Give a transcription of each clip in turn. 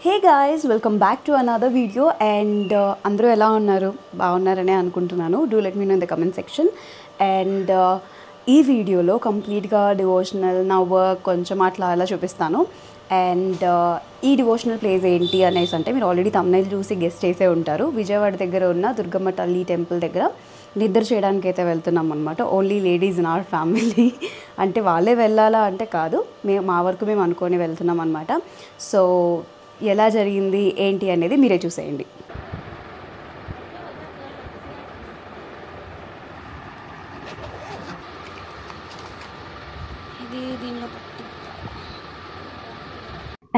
Hey guys, welcome back to another video. And అందరూ ఎలా ఉన్నారు? బాగున్నారనే అనుకుంటున్నాను. Do let me know in the comment section. And ఈ వీడియోలో కంప్లీట్గా డివోషనల్ నా వర్క్ కొంచెం అట్లా అలా చూపిస్తాను. అండ్ ఈ డివోషనల్ ప్లేస్ ఏంటి అనేసి అంటే మీరు ఆల్రెడీ థంబ్నెయిల్ చూసి గెస్ట్ చేసే ఉంటారు. విజయవాడ దగ్గర ఉన్న దుర్గమ్మ తల్లి టెంపుల్ దగ్గర నిద్ర చేయడానికి అయితే వెళ్తున్నాం అనమాట. Only ladies in our family. అంటే వాళ్ళే వెళ్ళాలా అంటే కాదు, మా వరకు మేము అనుకొని వెళ్తున్నాం అనమాట. సో ఎలా జరిగింది ఏంటి అనేది మీరే చూసేయండి.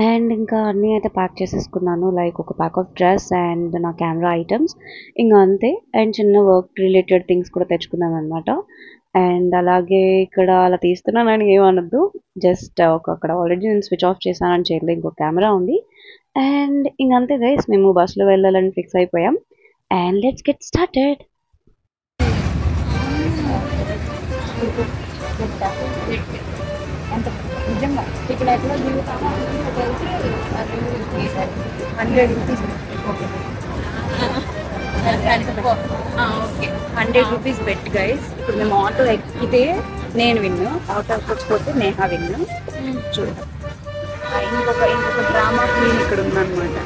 అండ్ ఇంకా అన్నీ అయితే ప్యాక్ చేసేసుకున్నాను, లైక్ ఒక ప్యాక్ ఆఫ్ డ్రెస్ అండ్ నా కెమెరా ఐటమ్స్, ఇంకా అంతే. అండ్ చిన్న వర్క్ రిలేటెడ్ థింగ్స్ కూడా తెచ్చుకున్నాను అనమాట. అండ్ అలాగే ఇక్కడ అలా తీస్తున్నానని ఏమనొద్దు, జస్ట్ అక్కడ ఆల్రెడీ నేను స్విచ్ ఆఫ్ చేశానని చేయలేదు, ఇంకో కెమెరా ఉంది. అండ్ ఇంకంతే గైస్, మేము బస్సులో వెళ్ళాలని ఫిక్స్ అయిపోయాం. And let's get started. నిజంగా ఇక్కడ ఎట్లా దిగుతామో 100 rupees. Okay, 100 rupees bet guys. ఇప్పుడు మేము ఆటో ఎక్కితే నేను విన్ను, ఆటో ఎక్కొచ్చిపోతే నేహా విన్ను. చూద్దాం. ఇంకొక డ్రామా క్వీన్ ఇక్కడ ఉందన్నమాట.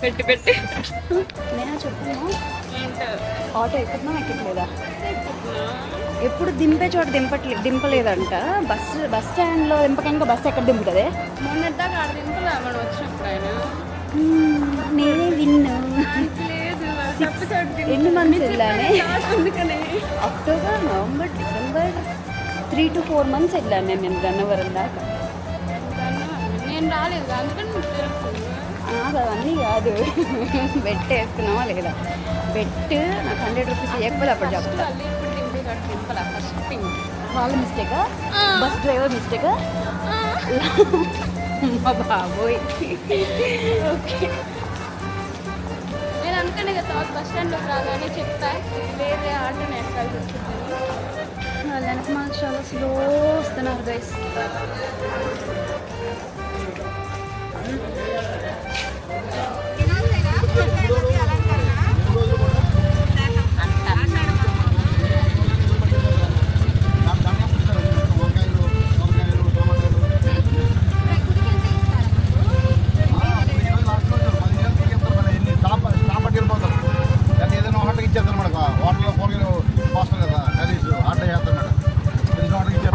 పెట్టి పెట్టి నేను చెప్తున్నా, ఆటో ఎక్కుతున్నాం ఎక్కట్లేదా? ఎప్పుడు దింపే చోట దింపలేదంట. బస్ స్టాండ్లో దింపకంగా బస్సు ఎక్కడ దింపుతుంది? నేనే విన్ను. ఎన్ని మంత్స్ వెళ్ళానే? October, November, December 3 to 4 months వెళ్ళాను నేను గన్నవరం దాకా. నేను రాలేదు అవన్నీ కాదు. బెట్ వేసుకున్నావా లేదా? బెట్ నాకు 100 రూపీస్ ఇవ్వకపోతే అప్పుడు చెప్తా. వాళ్ళ మిస్టేకా? Bus driver మిస్టేకా? బాబోయ్. ఓకే, నేను అనుకునే కదా బస్ స్టాండ్లో రాగానే చెప్తా వేరే ఆటో వేసుకోవాల్సి వస్తుంది. వాళ్ళ వెనక మాకు చాలా స్లో వస్తున్నారు గైస్.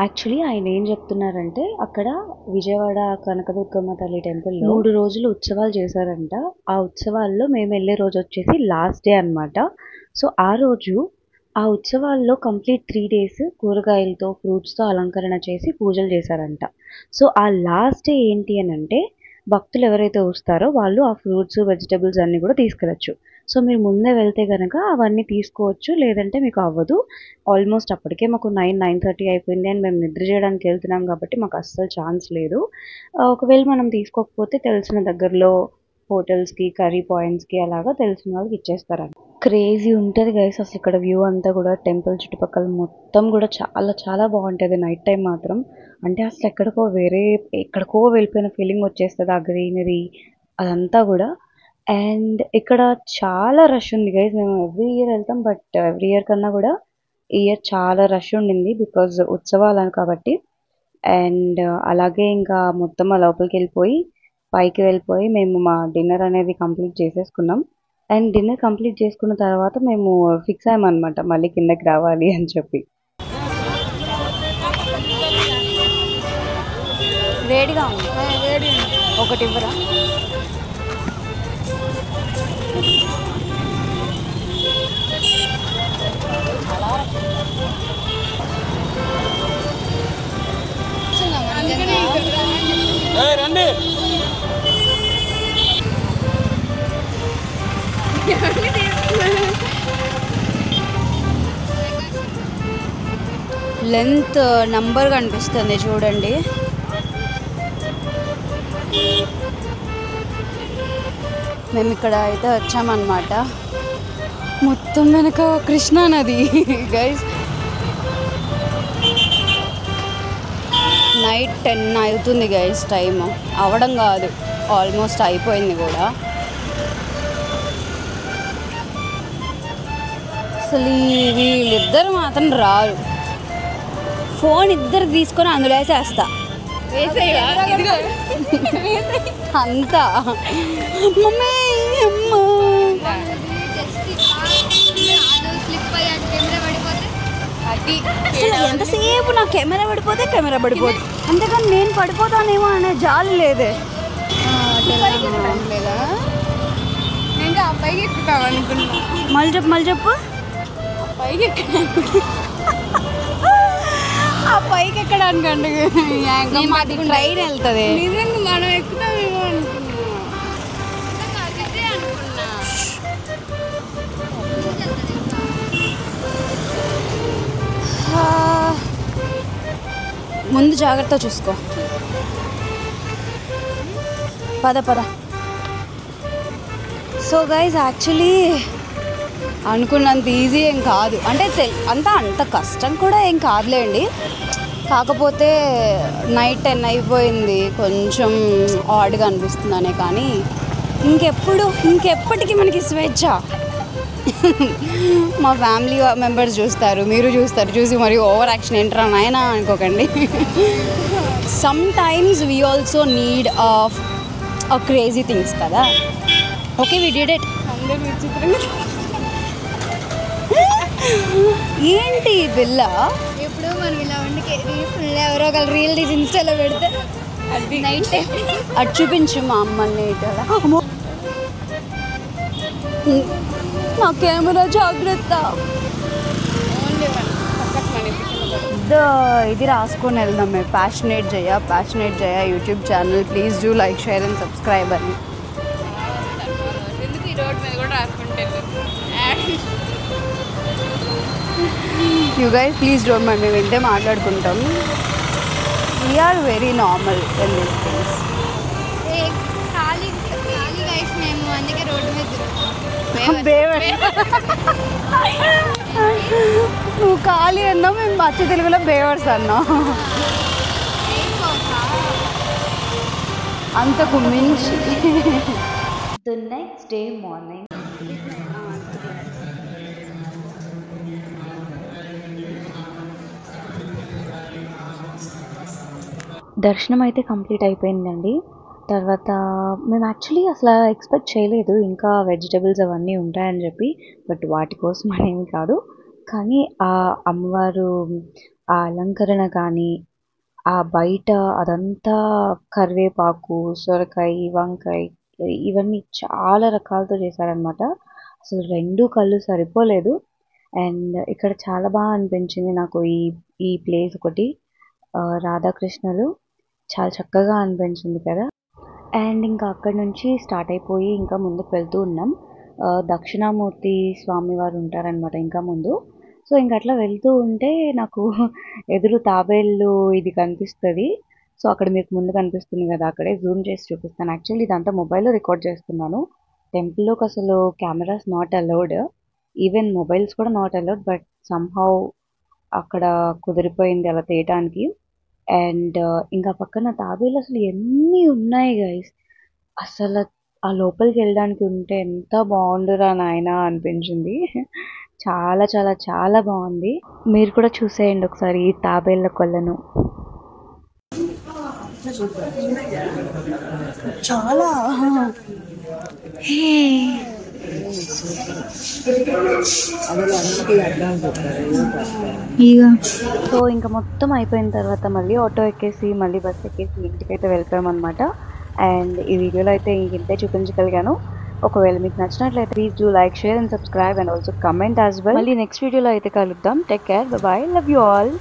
యాక్చువల్లీ ఆయన ఏం చెప్తున్నారంటే, అక్కడ విజయవాడ కనకదుర్గమ్మ తల్లి టెంపుల్లో 3 రోజులు ఉత్సవాలు చేశారంట. ఆ ఉత్సవాల్లో మేము వెళ్ళే రోజు వచ్చేసి లాస్ట్ డే అనమాట. సో ఆ రోజు ఆ ఉత్సవాల్లో కంప్లీట్ 3 days కూరగాయలతో ఫ్రూట్స్తో అలంకరణ చేసి పూజలు చేశారంట. సో ఆ లాస్ట్ డే ఏంటి అని అంటే, భక్తులు ఎవరైతే వస్తారో వాళ్ళు ఆ ఫ్రూట్స్ వెజిటబుల్స్ అన్నీ కూడా తీసుకెళ్ళచ్చు. సో మీరు ముందే వెళ్తే కనుక అవన్నీ తీసుకోవచ్చు, లేదంటే మీకు అవ్వదు. ఆల్మోస్ట్ అప్పటికే మాకు 9-9:30 అయిపోయింది అండ్ మేము నిద్ర చేయడానికి వెళ్తున్నాం కాబట్టి మాకు అస్సలు ఛాన్స్ లేదు. ఒకవేళ మనం తీసుకోకపోతే తెలిసిన దగ్గరలో హోటల్స్కి, కర్రీ పాయింట్స్కి అలాగా తెలిసిన వాళ్ళకి ఇచ్చేస్తారంట. క్రేజీ ఉంటుంది గైస్ అసలు ఇక్కడ వ్యూ అంతా కూడా. టెంపుల్ చుట్టుపక్కల మొత్తం కూడా చాలా చాలా బాగుంటుంది నైట్ టైం మాత్రం. అంటే అసలు ఎక్కడికో వెళ్ళిపోయిన ఫీలింగ్ వచ్చేస్తుంది ఆ గ్రీనరీ అదంతా కూడా. అండ్ ఇక్కడ చాలా రష్ ఉంది గైస్. మేము ఎవ్రీ ఇయర్ వెళ్తాం, బట్ ఎవ్రీ ఇయర్ కన్నా కూడా ఈ ఇయర్ చాలా రష్ ఉండింది బికాజ్ ఉత్సవాలు కాబట్టి. అండ్ అలాగే ఇంకా మొత్తం ఆ లోపలికి పైకి వెళ్ళిపోయి మేము మా డిన్నర్ అనేది కంప్లీట్ చేసేసుకున్నాం. అండ్ డిన్నర్ కంప్లీట్ చేసుకున్న తర్వాత మేము ఫిక్స్ అయ్యామన్నమాట మళ్ళీ కిందకి రావాలి అని చెప్పి. వేడిగా ఉంది, ఒకటి ఇవ్వరా? రండి. లెంత్ నంబర్ కనిపిస్తుంది చూడండి. మేము ఇక్కడ అయితే వచ్చామన్నమాట. మొత్తం వెనక కృష్ణా నది గైస్. నైట్ 10 అవుతుంది గైస్. టైం అవ్వడం కాదు, ఆల్మోస్ట్ అయిపోయింది కూడా. అసలు వీళ్ళిద్దరు మాత్రం రారు. ఫోన్ ఇద్దరు తీసుకొని అందులో వేసేస్తా అంతా. మమ్మీ అమ్మ అసలు ఎంతసేపు నా కెమెరా పడిపోతే అంతేకాని నేను పడిపోతానేమో అనే జాలి లేదే. నేను అబ్బాయికి ఎక్కుతాం అనుకున్నా. మళ్ళీ చెప్పు పైకి ఆ పైకి ఎక్కడానికండి ట్రైన్ వెళ్తుంది. నిజంగా మనం ఎక్కుతామేమో అనుకున్నా. ముందు జాగ్రత్త చూసుకో. పద. సో గైస్ యాక్చువల్లీ అనుకున్నంత ఈజీ ఏం కాదు. అంటే అంత కష్టం కూడా ఏం కాదులేండి. కాకపోతే నైట్ 10 అయిపోయింది, కొంచెం ఆడ్గా అనిపిస్తుందనే. కానీ ఇంకెప్పటికీ మనకి స్వేచ్ఛ. మా ఫ్యామిలీ మెంబర్స్ చూస్తారు, మీరు చూస్తారు, చూసి మరి ఓవర్ యాక్షన్ ఏంట్రా నాయనా అనుకోకండి. Sometimes we also need of crazy things కదా. Okay we did it. అందరూ విచిత్రంగా ఏంటి పిల్ల ఇప్పుడు మనం ఇలా ఉండి ఎవరో ఒకరు రీల్ తీసి ఇన్స్టాలో పెడితే అది నైట్ అటు చూపించు మా అమ్మని. నా కెమెరా జాగ్రత్త. ఇది రాసుకొని వెళ్దాం మేము. Passionate Jaya YouTube channel. Please do like, share and subscribe అని. ఎందుకు ఈ రోడ్ మీద కూడా రాసుకుంటే you guys please don't mind. మేము వెంటనే మాట్లాడుకుంటాం. We're very normal in this things. ఖాళీ గైస్ మేము అందుకే రోడ్డు మీద నువ్వు ఖాళీ అన్నావు, మేము మచ్చ తెలుగులో బేవర్స్ అన్నాం. అంతకు మించి. The next day morning, దర్శనం అయితే కంప్లీట్ అయిపోయిందండి. తర్వాత మేము యాక్చువల్లీ అసలు ఎక్స్పెక్ట్ చేయలేదు ఇంకా వెజిటబుల్స్ అవన్నీ ఉంటాయని చెప్పి. బట్ వాటి కోసం అనేవి కాదు, కానీ ఆ అమ్మవారు ఆ అలంకరణ కానీ ఆ బయట అదంతా కరివేపాకు, సొరకాయ, వంకాయ ఇవన్నీ చాలా రకాలతో చేశారనమాట. అసలు 2 కళ్ళు సరిపోలేదు. అండ్ ఇక్కడ చాలా బాగా అనిపించింది నాకు ఈ ప్లేస్ ఒకటి. రాధాకృష్ణులు చాలా చక్కగా అనిపించింది కదా. అండ్ ఇంకా అక్కడ నుంచి స్టార్ట్ అయిపోయి ఇంకా ముందుకు వెళ్తూ ఉన్నాం. దక్షిణామూర్తి స్వామివారు ఉంటారనమాట ఇంకా ముందు. సో ఇంక అట్లా వెళ్తూ ఉంటే నాకు ఎదురు తాబేళ్ళు ఇది కనిపిస్తుంది. సో అక్కడ మీకు ముందు కనిపిస్తుంది కదా, అక్కడే జూమ్ చేసి చూపిస్తాను. యాక్చువల్లీ ఇదంతా మొబైల్లో రికార్డ్ చేస్తున్నాను. టెంపుల్లోకి అసలు cameras not allowed, even mobiles కూడా నాట్ అలౌడ్. బట్ సమ్హౌ అక్కడ కుదిరిపోయింది అలా తీయటానికి. అండ్ ఇంకా పక్కన తాబేలు అసలు ఎన్ని ఉన్నాయి గైస్. అసలు ఆ లోపలికి వెళ్ళడానికి ఉంటే ఎంత బాగుండురా నాయన అనిపించింది. చాలా చాలా చాలా బాగుంది. మీరు కూడా చూసేయండి ఒకసారి ఈ తాబేళ్ళ కొలను. చాలా సో ఇంకా మొత్తం అయిపోయిన తర్వాత మళ్ళీ ఆటో ఎక్కేసి మళ్ళీ బస్ ఎక్కేసి ఇంటికైతే వెళ్ళిపోయామన్నమాట. అండ్ ఈ వీడియోలో అయితే ఇంతే చూపించగలిగాను. ఒకవేళ మీకు నచ్చినట్లయితే please do like, share and subscribe and also comment as well. మళ్ళీ నెక్స్ట్ వీడియోలో అయితే కలుద్దాం. Take care, bye, love you all.